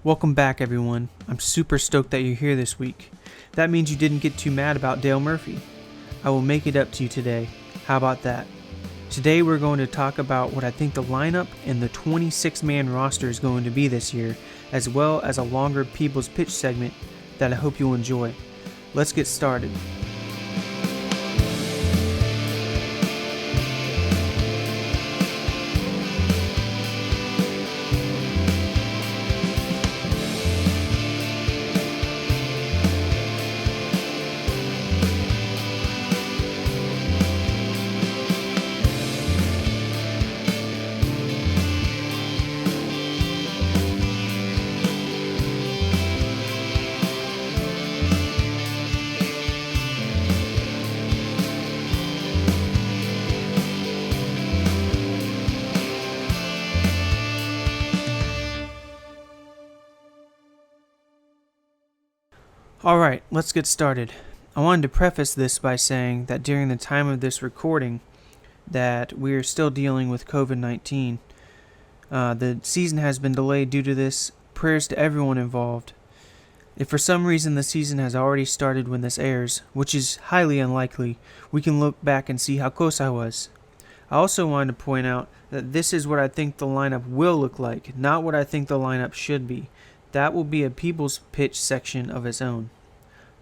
Welcome back, everyone. I'm super stoked that you're here this week. That means you didn't get too mad about Dale Murphy. I will make it up to you today. How about that? Today we're going to talk about what I think the lineup and the 26-man roster is going to be this year, as well as a longer People's Pitch segment that I hope you'll enjoy. Let's get started. Alright, let's get started. I wanted to preface this by saying that during the time of this recording that we are still dealing with COVID-19. The season has been delayed due to this. Prayers to everyone involved. If for some reason the season has already started when this airs, which is highly unlikely, we can look back and see how close I was. I also wanted to point out that this is what I think the lineup will look like, not what I think the lineup should be. That will be a People's Pitch section of its own.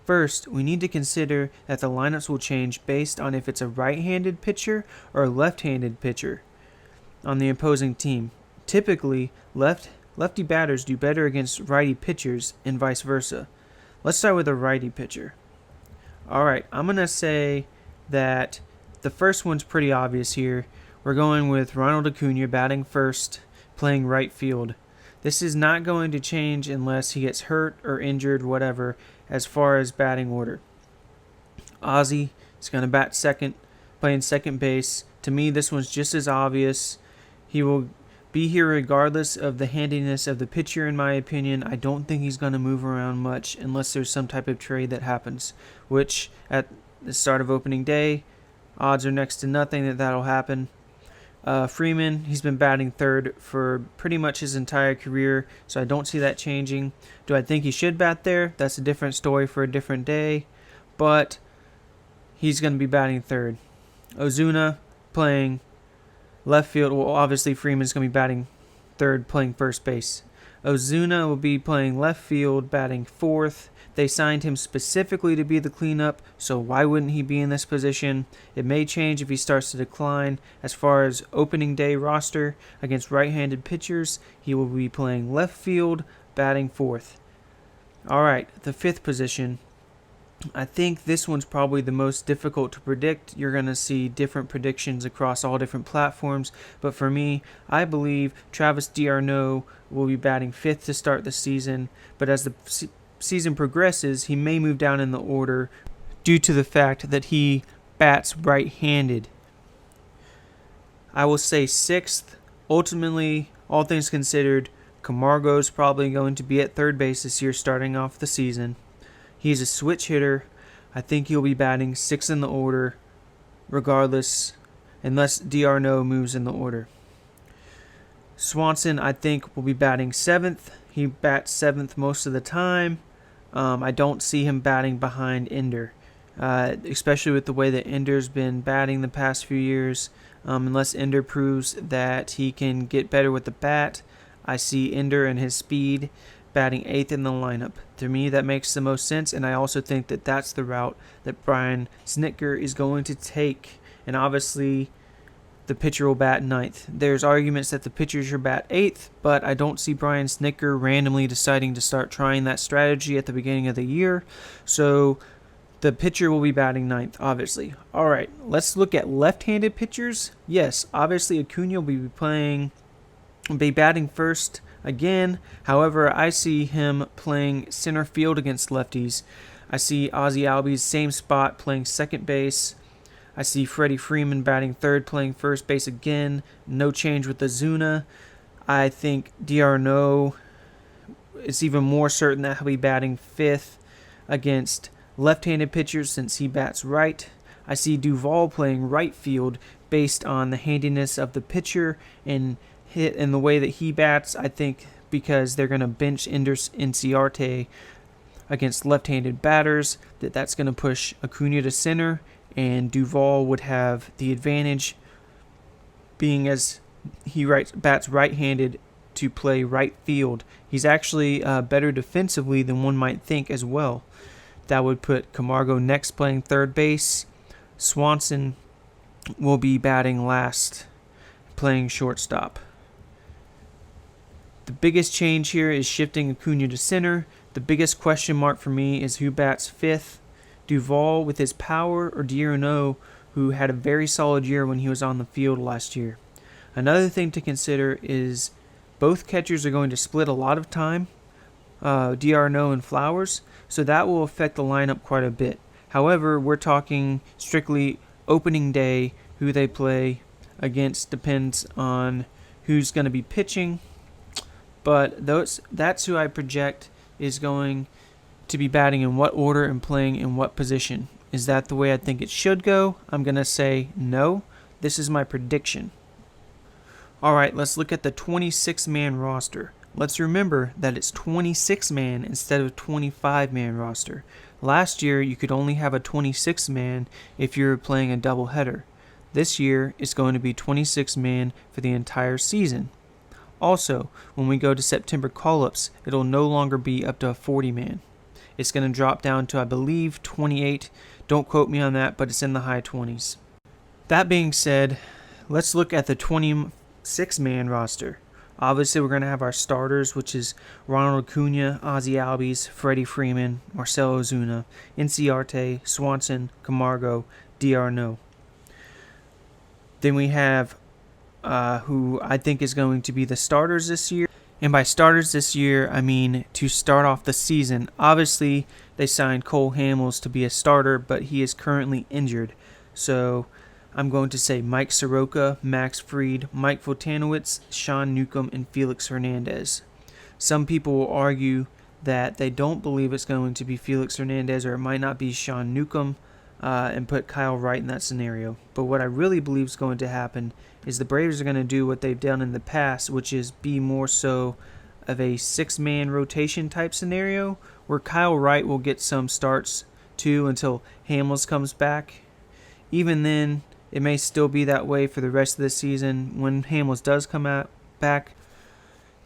First, we need to consider that the lineups will change based on if it's a right-handed pitcher or a left-handed pitcher on the opposing team. Typically, lefty batters do better against righty pitchers and vice versa. Let's start with a righty pitcher. Alright, I'm going to say that the first one's pretty obvious here. We're going with Ronald Acuna batting first, playing right field. This is not going to change unless he gets hurt or injured, whatever, as far as batting order. Ozzy is going to bat second, playing second base. To me, this one's just as obvious. He will be here regardless of the handiness of the pitcher, in my opinion. I don't think he's going to move around much unless there's some type of trade that happens, which at the start of opening day, odds are next to nothing that that'll happen. Freeman, he's been batting third for pretty much his entire career, so I don't see that changing. Do I think he should bat there? That's a different story for a different day, but he's going to be batting third. Ozuna playing left field. Well, obviously Freeman's going to be batting third, playing first base. Ozuna will be playing left field, batting fourth. They signed him specifically to be the cleanup, so why wouldn't he be in this position? It may change if he starts to decline. As far as opening day roster against right-handed pitchers, he will be playing left field, batting fourth. Alright, the fifth position. I think this one's probably the most difficult to predict. You're going to see different predictions across all different platforms, but for me, I believe Travis d'Arnaud will be batting fifth to start the season, but as the season progresses, he may move down in the order due to the fact that he bats right-handed. I will say sixth. Ultimately, all things considered, Camargo's probably going to be at third base this year starting off the season. He's a switch hitter. I think he'll be batting sixth in the order regardless, unless d'Arnaud moves in the order. Swanson, I think, will be batting seventh. He bats seventh most of the time. I don't see him batting behind Ender, especially with the way that Ender's been batting the past few years. Unless Ender proves that he can get better with the bat, I see Ender and his speed batting eighth in the lineup. To me, that makes the most sense, and I also think that that's the route that Brian Snitker is going to take. And obviously, the pitcher will bat ninth. There's arguments that the pitcher should bat eighth, but I don't see Brian Snitker randomly deciding to start trying that strategy at the beginning of the year. So the pitcher will be batting ninth, obviously. All right, let's look at left-handed pitchers. Yes, obviously Acuna will be batting first again. However, I see him playing center field against lefties. I see Ozzy Albies same spot playing second base. I see Freddie Freeman batting third, playing first base again. No change with Ozuna. I think d'Arnaud is even more certain that he'll be batting fifth against left-handed pitchers since he bats right. I see Duvall playing right field based on the handiness of the pitcher and the way that he bats. I think because they're going to bench Inciarte against left-handed batters. That's going to push Acuna to center, and Duvall would have the advantage, being as he bats right-handed, to play right field. He's actually better defensively than one might think as well. That would put Camargo next playing third base. Swanson will be batting last, playing shortstop. The biggest change here is shifting Acuna to center. The biggest question mark for me is who bats fifth, Duvall with his power or d'Arnaud, who had a very solid year when he was on the field last year. Another thing to consider is both catchers are going to split a lot of time, d'Arnaud and Flowers, so that will affect the lineup quite a bit. However, we're talking strictly opening day. Who they play against depends on who's going to be pitching, but that's who I project is going to be batting in what order and playing in what position. Is that the way I think it should go? I'm going to say no. This is my prediction. Alright, let's look at the 26-man roster. Let's remember that it's 26-man instead of 25-man roster. Last year, you could only have a 26-man if you were playing a doubleheader. This year, it's going to be 26-man for the entire season. Also, when we go to September call-ups, it'll no longer be up to a 40-man. It's going to drop down to, I believe, 28. Don't quote me on that, but it's in the high 20s. That being said, let's look at the 26-man roster. Obviously, we're going to have our starters, which is Ronald Acuna, Ozzie Albies, Freddie Freeman, Marcell Ozuna, Inciarte, Swanson, Camargo, d'Arnaud. Then we have who I think is going to be the starters this year. And by starters this year, I mean to start off the season. Obviously, they signed Cole Hamels to be a starter, but he is currently injured. So I'm going to say Mike Soroka, Max Fried, Mike Fotanowicz, Sean Newcomb, and Felix Hernandez. Some people will argue that they don't believe it's going to be Felix Hernandez, or it might not be Sean Newcomb, and put Kyle Wright in that scenario. But what I really believe is going to happen is the Braves are going to do what they've done in the past, which is be more so of a 6-man rotation type scenario, where Kyle Wright will get some starts too until Hamels comes back. Even then, it may still be that way for the rest of the season. When Hamels does come back,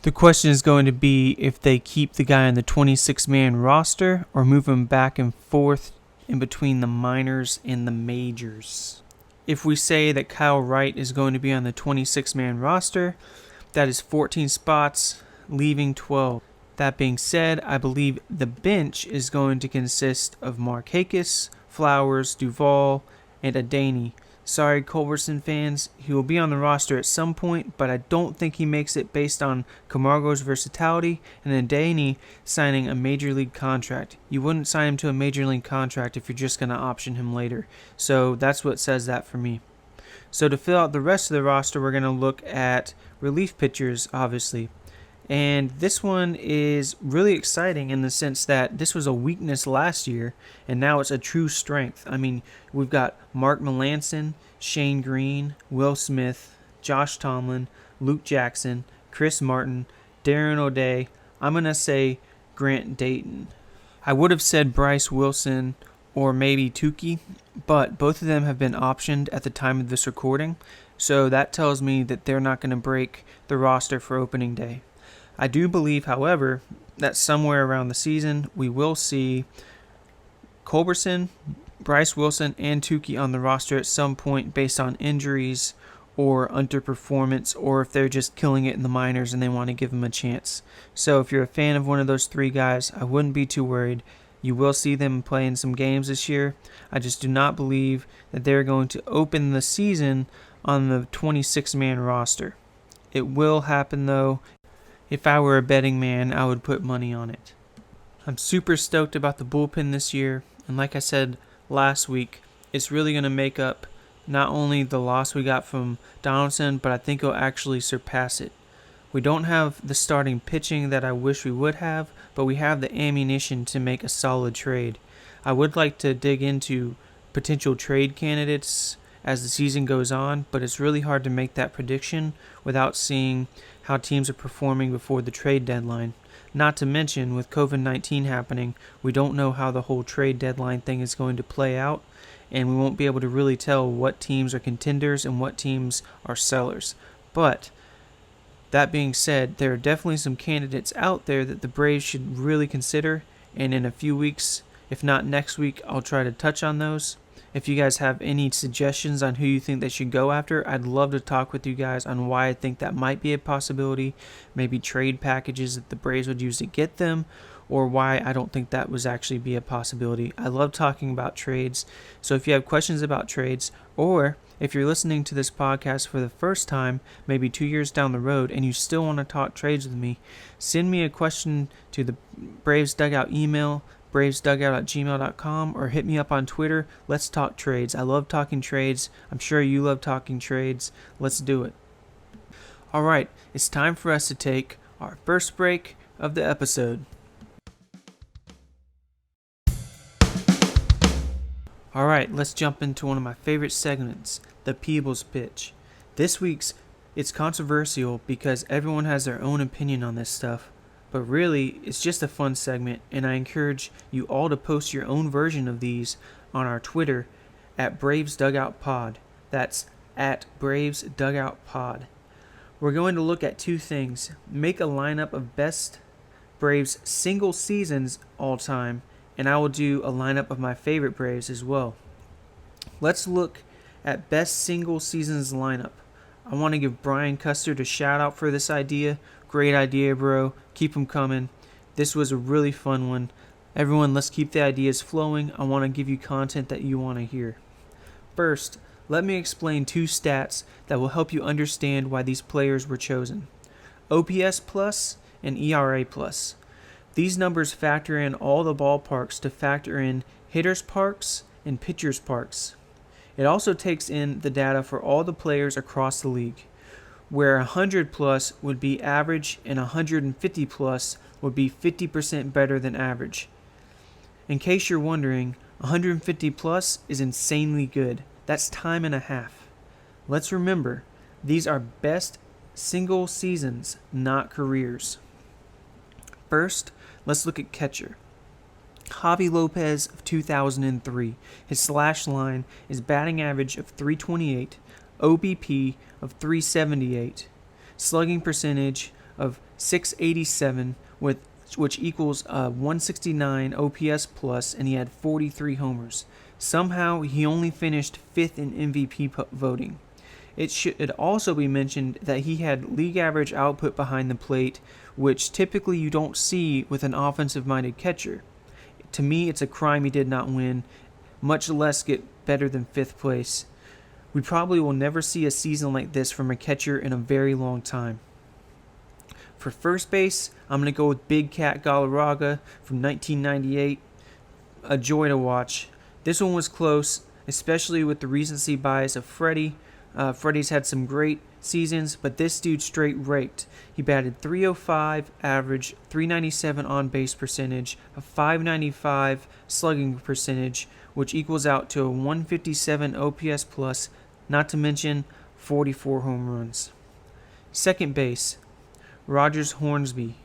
the question is going to be if they keep the guy on the 26-man roster or move him back and forth in between the minors and the majors. If we say that Kyle Wright is going to be on the 26-man roster, that is 14 spots, leaving 12. That being said, I believe the bench is going to consist of Markakis, Flowers, Duvall, and Adaney. Sorry, Culberson fans, he will be on the roster at some point, but I don't think he makes it based on Camargo's versatility and Adaney signing a major league contract. You wouldn't sign him to a major league contract if you're just going to option him later. So that's what says that for me. So to fill out the rest of the roster, we're going to look at relief pitchers, obviously. And this one is really exciting in the sense that this was a weakness last year, and now it's a true strength. I mean, we've got Mark Melancon, Shane Green, Will Smith, Josh Tomlin, Luke Jackson, Chris Martin, Darren O'Day. I'm going to say Grant Dayton. I would have said Bryce Wilson or maybe Tukey, but both of them have been optioned at the time of this recording, so that tells me that they're not going to break the roster for opening day. I do believe, however, that somewhere around the season we will see Culberson, Bryce Wilson, and Tukey on the roster at some point based on injuries or underperformance, or if they're just killing it in the minors and they want to give them a chance. So if you're a fan of one of those three guys, I wouldn't be too worried. You will see them play in some games this year. I just do not believe that they're going to open the season on the 26-man roster. It will happen, though. If I were a betting man, I would put money on it. I'm super stoked about the bullpen this year, and like I said last week, it's really going to make up not only the loss we got from Donaldson, but I think it'll actually surpass it. We don't have the starting pitching that I wish we would have, but we have the ammunition to make a solid trade. I would like to dig into potential trade candidates as the season goes on, but it's really hard to make that prediction without seeing how teams are performing before the trade deadline. Not to mention, with COVID-19 happening, we don't know how the whole trade deadline thing is going to play out, and we won't be able to really tell what teams are contenders and what teams are sellers. But that being said, there are definitely some candidates out there that the Braves should really consider, and in a few weeks, if not next week, I'll try to touch on those. If you guys have any suggestions on who you think they should go after, I'd love to talk with you guys on why I think that might be a possibility, maybe trade packages that the Braves would use to get them, or why I don't think that was actually be a possibility. I love talking about trades, so if you have questions about trades, or if you're listening to this podcast for the first time, maybe 2 years down the road, and you still want to talk trades with me, send me a question to the Braves Dugout email, bravesdugout@gmail.com, or hit me up on Twitter. Let's talk trades. I love talking trades. I'm sure you love talking trades. Let's do it. All right, it's time for us to take our first break of the episode. All right, let's jump into one of my favorite segments, the Peebles Pitch. This week's, it's controversial because everyone has their own opinion on this stuff. But really, it's just a fun segment, and I encourage you all to post your own version of these on our Twitter at Braves Dugout Pod. That's at Braves Dugout Pod. We're going to look at two things. Make a lineup of best Braves single seasons all time, and I will do a lineup of my favorite Braves as well. Let's look at best single seasons lineup. I want to give Brian Custard a shout out for this idea. Great idea, bro. Keep them coming. This was a really fun one. Everyone, let's keep the ideas flowing. I want to give you content that you want to hear. First, let me explain two stats that will help you understand why these players were chosen. OPS plus and ERA plus. These numbers factor in all the ballparks to factor in hitters' parks and pitchers' parks. It also takes in the data for all the players across the league, where 100 plus would be average and 150 plus would be 50% better than average. In case you're wondering, 150 plus is insanely good. That's time and a half. Let's remember, these are best single seasons, not careers. First, let's look at catcher. Javi Lopez of 2003. His slash line is batting average of 328, OBP of 378, slugging percentage of 687, which equals 169 OPS plus, and he had 43 homers. Somehow, he only finished 5th in MVP voting. It should also be mentioned that he had league average output behind the plate, which typically you don't see with an offensive-minded catcher. To me, it's a crime he did not win, much less get better than 5th place. We probably will never see a season like this from a catcher in a very long time. For first base, I'm going to go with Big Cat Galarraga from 1998. A joy to watch. This one was close, especially with the recency bias of Freddie. Freddie's had some great seasons, but this dude straight raked. He batted .305 average, .397 on-base percentage, a .595 slugging percentage, which equals out to a 157 OPS plus, not to mention 44 home runs. Second base, Rogers Hornsby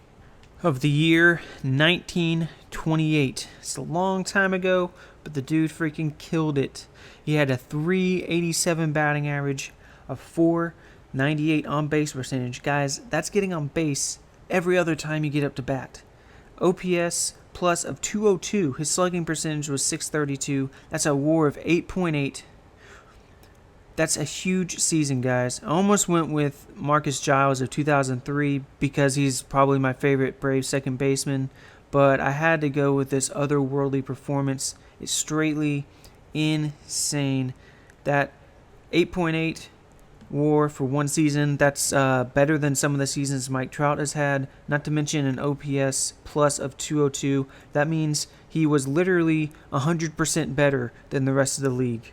of the year 1928. It's a long time ago, but the dude freaking killed it. He had a .387 batting average, a .498 on-base percentage. Guys, that's getting on base every other time you get up to bat. OPS plus of 202. His slugging percentage was .632. That's a WAR of 8.8. That's a huge season, guys. I almost went with Marcus Giles of 2003 because he's probably my favorite Braves second baseman, but I had to go with this otherworldly performance. It's straightly insane. That 8.8 WAR for one season, that's better than some of the seasons Mike Trout has had, not to mention an OPS plus of 202. That means he was literally 100% better than the rest of the league.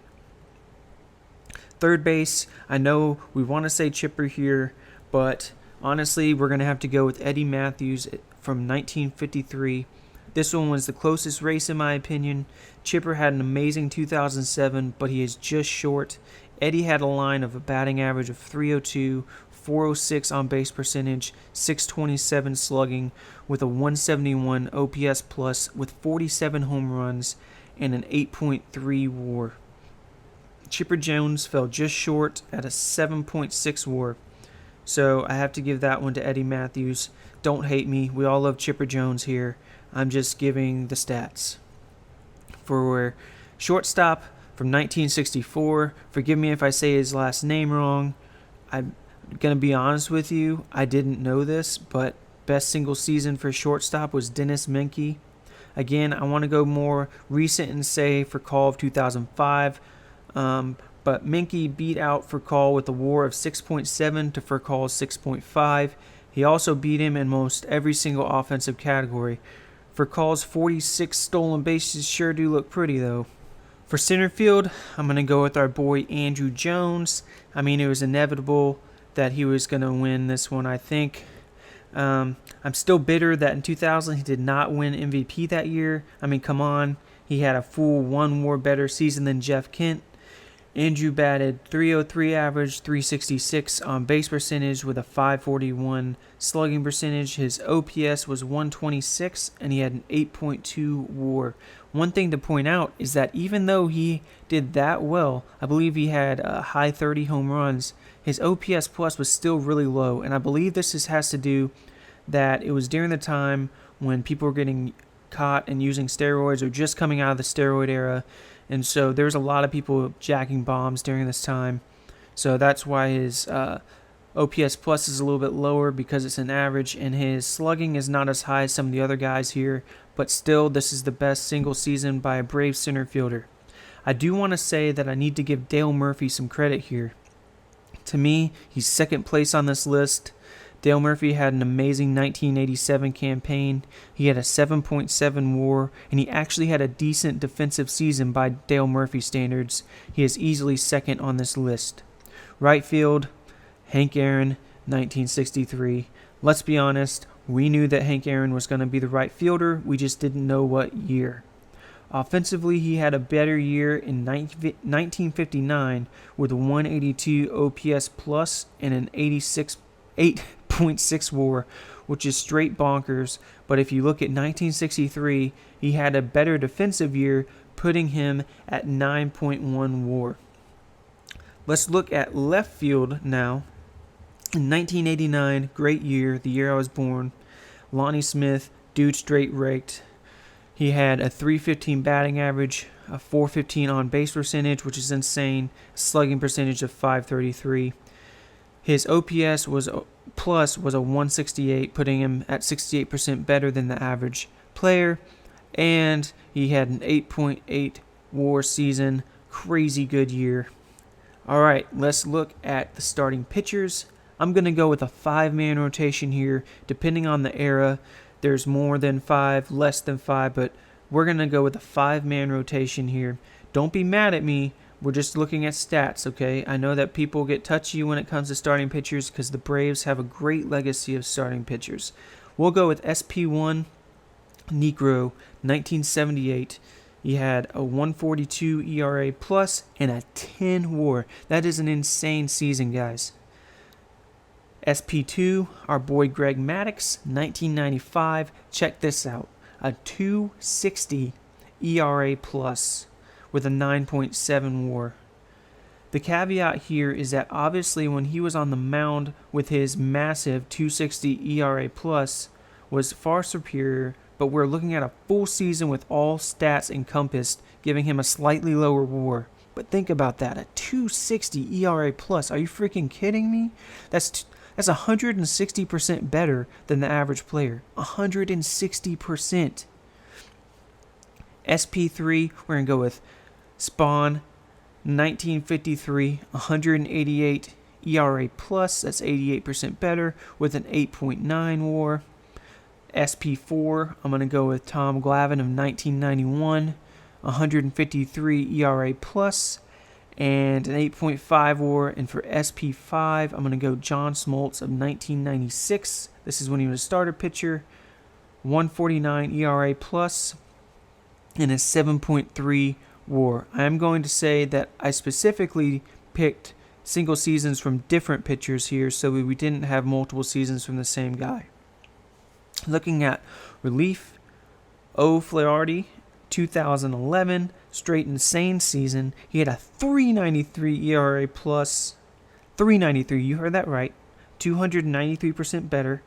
Third base, I know we want to say Chipper here, but honestly, we're going to have to go with Eddie Matthews from 1953. This one was the closest race in my opinion. Chipper had an amazing 2007, but he is just short. Eddie had a line of a batting average of .302, .406 on base percentage, .627 slugging, with a 171 OPS plus, with 47 home runs and an 8.3 WAR. Chipper Jones fell just short at a 7.6 WAR. So I have to give that one to Eddie Matthews. Don't hate me. We all love Chipper Jones here. I'm just giving the stats. For shortstop from 1964, forgive me if I say his last name wrong. I'm going to be honest with you. I didn't know this, but best single season for shortstop was Dennis Menke. Again, I want to go more recent and say for call of 2005. But Menke beat out Furcal with a WAR of 6.7 to Furcal's 6.5. He also beat him in most every single offensive category. Furcal's 46 stolen bases sure do look pretty, though. For center field, I'm going to go with our boy Andrew Jones. I mean, it was inevitable that he was going to win this one, I think. I'm still bitter that in 2000 he did not win MVP that year. I mean, come on. He had a full one WAR better season than Jeff Kent. Andrew batted .303 average, .366 on base percentage with a .541 slugging percentage. His OPS was .126 and he had an 8.2 WAR. One thing to point out is that even though he did that well, I believe he had high 30 home runs, his OPS plus was still really low. And I believe this has to do that it was during the time when people were getting caught and using steroids or just coming out of the steroid era. And so there's a lot of people jacking bombs during this time. So that's why his OPS plus is a little bit lower because it's an average. And his slugging is not as high as some of the other guys here. But still, this is the best single season by a Brave center fielder. I do want to say that I need to give Dale Murphy some credit here. To me, he's second place on this list. Dale Murphy had an amazing 1987 campaign. He had a 7.7 WAR, and he actually had a decent defensive season by Dale Murphy standards. He is easily second on this list. Right field, Hank Aaron, 1963. Let's be honest, we knew that Hank Aaron was going to be the right fielder. We just didn't know what year. Offensively, he had a better year in 1959 with a 182 OPS plus and an 8.6 WAR, which is straight bonkers. But if you look at 1963, he had a better defensive year, putting him at 9.1 WAR. Let's look at left field now. In 1989, great year, the year I was born, Lonnie Smith, dude straight raked. He had a .315 batting average, a .415 on base percentage, which is insane, a slugging percentage of .533. His OPS was a 168, putting him at 68% better than the average player, and he had an 8.8 WAR season. Crazy good year. All right, let's look at the starting pitchers. I'm going to go with a 5-man rotation here. Depending on the era, there's more than 5, less than 5, but we're going to go with a 5-man rotation here. Don't be mad at me. We're just looking at stats, okay? I know that people get touchy when it comes to starting pitchers because the Braves have a great legacy of starting pitchers. We'll go with SP1 Negro, 1978. He had a 142 ERA plus and a 10 WAR. That is an insane season, guys. SP2, our boy Greg Maddux, 1995. Check this out. A 260 ERA plus with a 9.7 WAR. The caveat here is that obviously when he was on the mound with his massive 260 ERA plus was far superior, but we're looking at a full season with all stats encompassed, giving him a slightly lower WAR. But think about that, a 260 ERA plus. Are you freaking kidding me? That's 160% better than the average player. 160%. SP3, we're going to go with Spawn, 1953, 188 ERA plus. That's 88% better with an 8.9 WAR. SP4, I'm going to go with Tom Glavine of 1991, 153 ERA plus and an 8.5 WAR. And for SP5, I'm going to go John Smoltz of 1996. This is when he was a starter pitcher, 149 ERA plus and a 7.3 WAR. I am going to say that I specifically picked single seasons from different pitchers here, so we didn't have multiple seasons from the same guy. Looking at relief, O'Flaherty, 2011, straight insane season. He had a 3.93 ERA plus, 3.93, you heard that right, 293% better,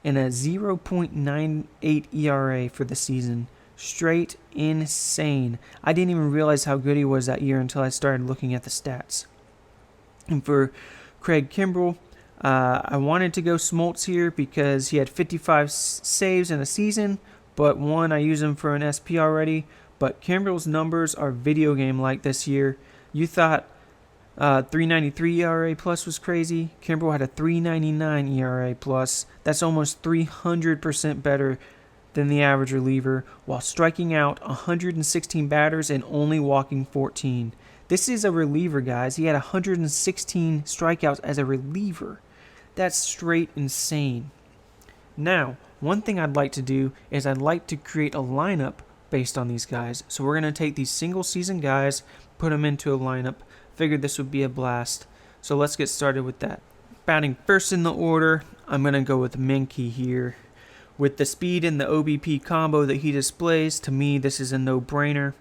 and a 0.98 ERA for the season. Straight insane. I didn't even realize how good he was that year until I started looking at the stats. And for Craig Kimbrell, I wanted to go Smoltz here because he had 55 saves in a season, but one, I use him for an SP already. But Kimbrell's numbers are video game-like this year. You thought 3.93 ERA plus was crazy. Kimbrell had a 3.99 ERA plus. That's almost 300% better than the average reliever, while striking out 116 batters and only walking 14. This is a reliever, guys. He had 116 strikeouts as a reliever. That's straight insane. Now, one thing I'd like to do is I'd like to create a lineup based on these guys. So we're going to take these single season guys, put them into a lineup. Figured this would be a blast. So let's get started with that. Batting first in the order, I'm going to go with Menke here. With the speed and the OBP combo that he displays, to me, this is a no-brainer.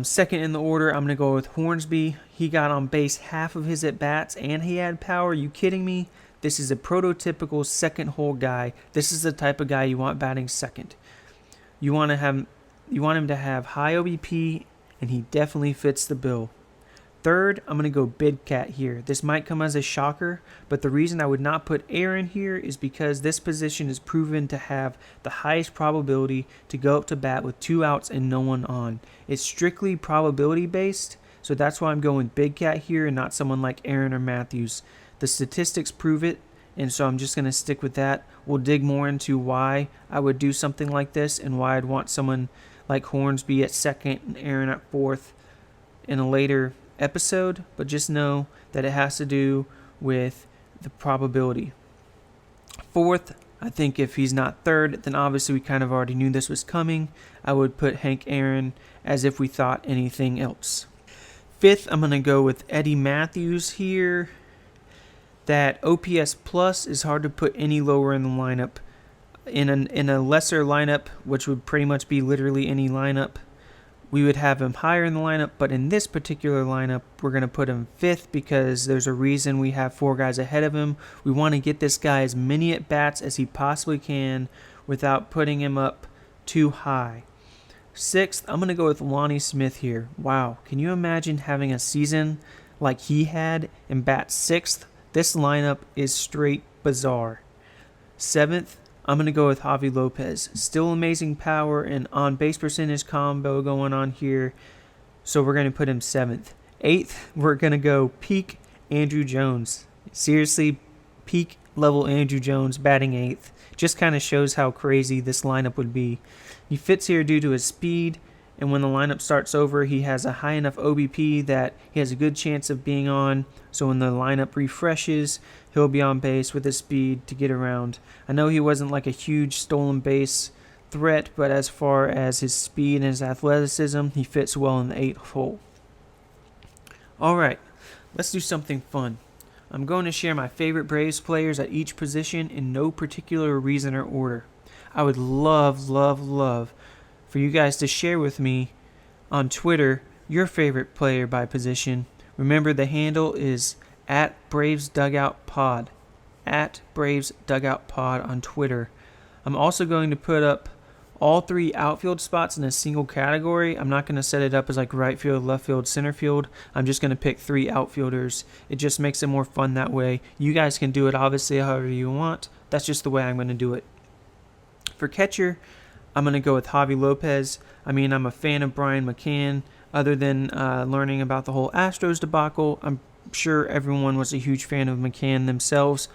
Second in the order, I'm going to go with Hornsby. He got on base half of his at-bats, and he had power. Are you kidding me? This is a prototypical second-hole guy. This is the type of guy you want batting second. You want him to have high OBP, and he definitely fits the bill. Third, I'm going to go Big Cat here. This might come as a shocker, but the reason I would not put Aaron here is because this position is proven to have the highest probability to go up to bat with 2 outs and no one on. It's strictly probability based, so that's why I'm going Big Cat here and not someone like Aaron or Matthews. The statistics prove it, and so I'm just going to stick with that. We'll dig more into why I would do something like this and why I'd want someone like Hornsby at second and Aaron at fourth in a later episode, but just know that it has to do with the probability. Fourth, I think if he's not third, then obviously we kind of already knew this was coming. I would put Hank Aaron as if we thought anything else. Fifth, I'm going to go with Eddie Matthews here. That OPS plus is hard to put any lower in the lineup. In a lesser lineup, which would pretty much be literally any lineup, we would have him higher in the lineup, but in this particular lineup, we're going to put him fifth because there's a reason we have 4 guys ahead of him. We want to get this guy as many at-bats as he possibly can without putting him up too high. Sixth, I'm going to go with Lonnie Smith here. Wow, can you imagine having a season like he had and bat sixth? This lineup is straight bizarre. Seventh, I'm going to go with Javi Lopez. Still amazing power and on-base percentage combo going on here, so we're going to put him 7th. 8th, we're going to go peak Andrew Jones. Seriously, peak level Andrew Jones batting 8th. Just kind of shows how crazy this lineup would be. He fits here due to his speed, and when the lineup starts over, he has a high enough OBP that he has a good chance of being on. So when the lineup refreshes, he'll be on base with his speed to get around. I know he wasn't like a huge stolen base threat, but as far as his speed and his athleticism, he fits well in the 8th hole. Alright, let's do something fun. I'm going to share my favorite Braves players at each position in no particular reason or order. I would love for you guys to share with me on Twitter your favorite player by position. Remember, the handle is @BravesDugoutPod. @BravesDugoutPod on Twitter. I'm also going to put up all 3 outfield spots in a single category. I'm not going to set it up as like right field, left field, center field. I'm just going to pick 3 outfielders. It just makes it more fun that way. You guys can do it obviously however you want. That's just the way I'm going to do it. For catcher, I'm going to go with Javi Lopez. I mean, I'm a fan of Brian McCann. Other than learning about the whole Astros debacle, I'm sure everyone was a huge fan of McCann themselves.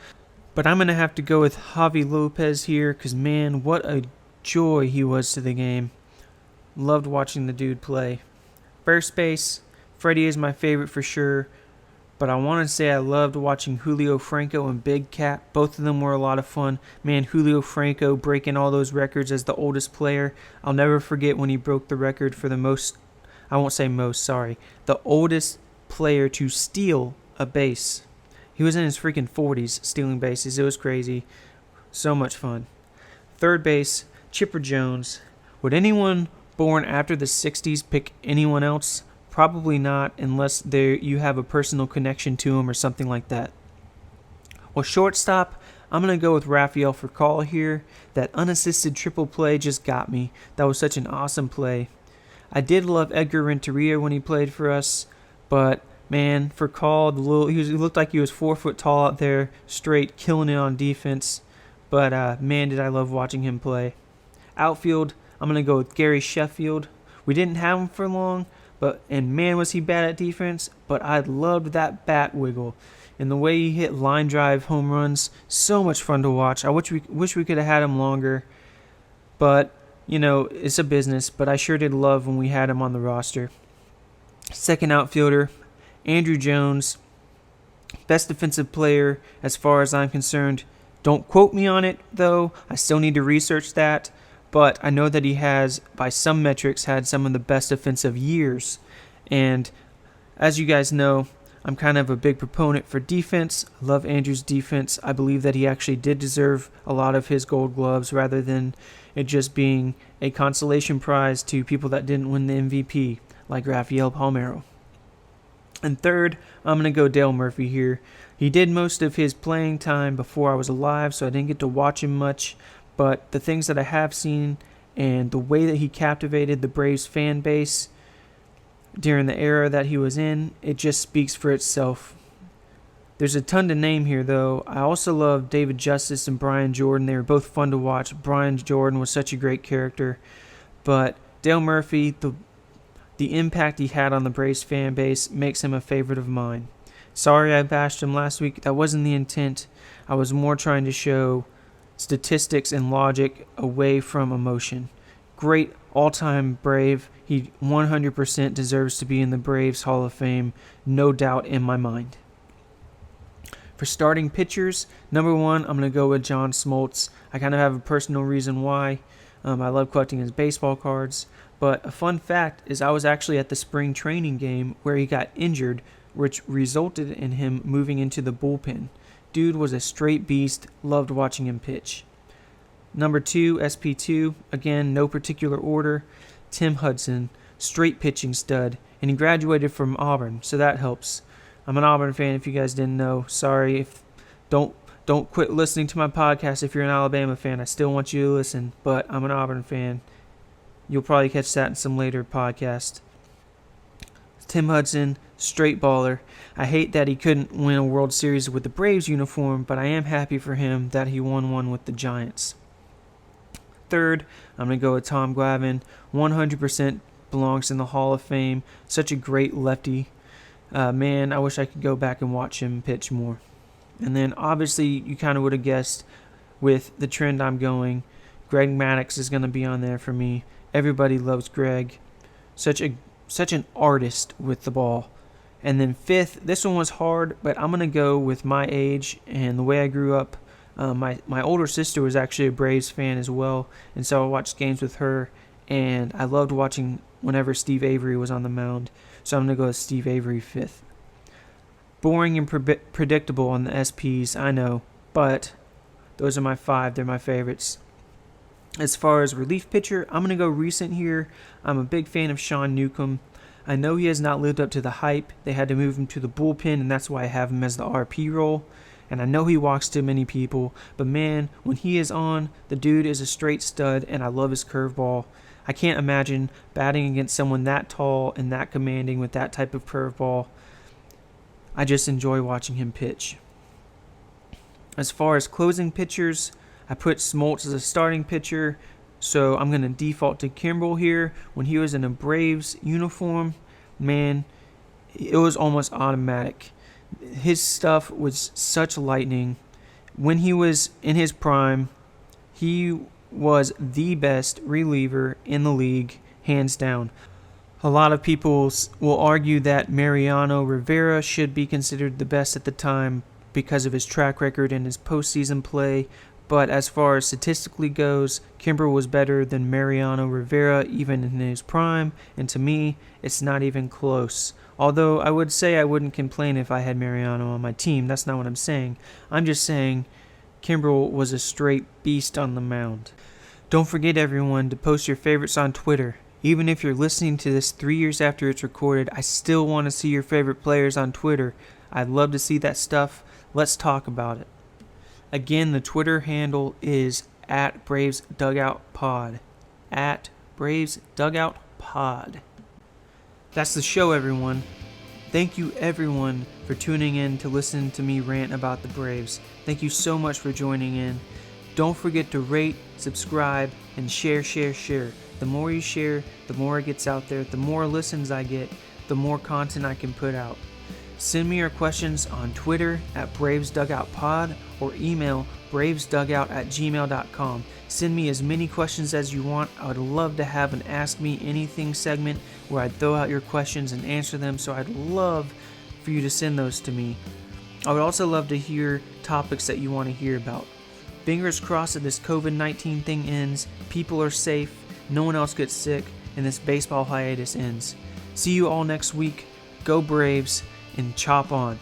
But I'm going to have to go with Javi Lopez here because, man, what a joy he was to the game. Loved watching the dude play. First base, Freddie is my favorite for sure. But I want to say I loved watching Julio Franco and Big Cat. Both of them were a lot of fun. Man, Julio Franco breaking all those records as the oldest player. I'll never forget when he broke the record for the most, I won't say most, sorry, the oldest player to steal a base. He was in his freaking 40s stealing bases. It was crazy. So much fun. Third base, Chipper Jones. Would anyone born after the 60s pick anyone else? Probably not, unless you have a personal connection to him or something like that. Well, shortstop, I'm going to go with Rafael Furcal here. That unassisted triple play just got me. That was such an awesome play. I did love Edgar Renteria when he played for us, but man, Furcal, he looked like he was 4 foot tall out there, straight killing it on defense. But man, did I love watching him play. Outfield, I'm going to go with Gary Sheffield. We didn't have him for long, and man, was he bad at defense, but I loved that bat wiggle. And the way he hit line drive home runs, so much fun to watch. I wish we could have had him longer, but, it's a business, but I sure did love when we had him on the roster. Second outfielder, Andrew Jones, best defensive player as far as I'm concerned. Don't quote me on it, though. I still need to research that. But I know that he has, by some metrics, had some of the best defensive years. And as you guys know, I'm kind of a big proponent for defense. I love Andrew's defense. I believe that he actually did deserve a lot of his gold gloves rather than it just being a consolation prize to people that didn't win the MVP, like Rafael Palmeiro. And third, I'm going to go Dale Murphy here. He did most of his playing time before I was alive, so I didn't get to watch him much. But the things that I have seen and the way that he captivated the Braves fan base during the era that he was in, it just speaks for itself. There's a ton to name here, though. I also love David Justice and Brian Jordan. They were both fun to watch. Brian Jordan was such a great character. But Dale Murphy, the impact he had on the Braves fan base makes him a favorite of mine. Sorry I bashed him last week. That wasn't the intent. I was more trying to show statistics and logic away from emotion. Great all-time Brave. He 100% deserves to be in the Braves Hall of Fame, no doubt in my mind. For starting pitchers, number one, I'm going to go with John Smoltz. I kind of have a personal reason why. I love collecting his baseball cards. But a fun fact is I was actually at the spring training game where he got injured, which resulted in him moving into the bullpen. Dude was a straight beast. Loved watching him pitch. Number 2, SP2. Again, no particular order. Tim Hudson. Straight pitching stud. And he graduated from Auburn, so that helps. I'm an Auburn fan if you guys didn't know. Sorry. Don't quit listening to my podcast if you're an Alabama fan. I still want you to listen, but I'm an Auburn fan. You'll probably catch that in some later podcast. Tim Hudson, straight baller. I hate that he couldn't win a World Series with the Braves uniform, but I am happy for him that he won one with the Giants. Third, I'm going to go with Tom Glavine. 100% belongs in the Hall of Fame. Such a great lefty. Man, I wish I could go back and watch him pitch more. And then, obviously, you kind of would have guessed with the trend I'm going, Greg Maddux is going to be on there for me. Everybody loves Greg. Such an artist with the ball. And then fifth, this one was hard, but I'm going to go with my age and the way I grew up. My older sister was actually a Braves fan as well, and so I watched games with her, and I loved watching whenever Steve Avery was on the mound. So I'm going to go with Steve Avery fifth. Boring and predictable on the SPs, I know, but those are my 5. They're my favorites. As far as relief pitcher, I'm going to go recent here. I'm a big fan of Sean Newcomb. I know he has not lived up to the hype. They had to move him to the bullpen, and that's why I have him as the RP role. And I know he walks too many people, but man, when he is on, the dude is a straight stud, and I love his curveball. I can't imagine batting against someone that tall and that commanding with that type of curveball. I just enjoy watching him pitch. As far as closing pitchers, I put Smoltz as a starting pitcher, so I'm going to default to Kimbrel here. When he was in a Braves uniform, man, it was almost automatic. His stuff was such lightning. When he was in his prime, he was the best reliever in the league, hands down. A lot of people will argue that Mariano Rivera should be considered the best at the time because of his track record and his postseason play. But as far as statistically goes, Kimbrel was better than Mariano Rivera even in his prime, and to me, it's not even close. Although I would say I wouldn't complain if I had Mariano on my team. That's not what I'm saying. I'm just saying Kimbrel was a straight beast on the mound. Don't forget, everyone, to post your favorites on Twitter. Even if you're listening to this 3 years after it's recorded, I still want to see your favorite players on Twitter. I'd love to see that stuff. Let's talk about it. Again, the Twitter handle is @BravesDugoutPod. @BravesDugoutPod. That's the show, everyone. Thank you, everyone, for tuning in to listen to me rant about the Braves. Thank you so much for joining in. Don't forget to rate, subscribe, and share. The more you share, the more it gets out there. The more listens I get, the more content I can put out. Send me your questions on Twitter @BravesDugoutPod or email bravesdugout@gmail.com. Send me as many questions as you want. I would love to have an Ask Me Anything segment where I'd throw out your questions and answer them, so I'd love for you to send those to me. I would also love to hear topics that you want to hear about. Fingers crossed that this COVID-19 thing ends, people are safe, no one else gets sick, and this baseball hiatus ends. See you all next week. Go Braves, and chop on.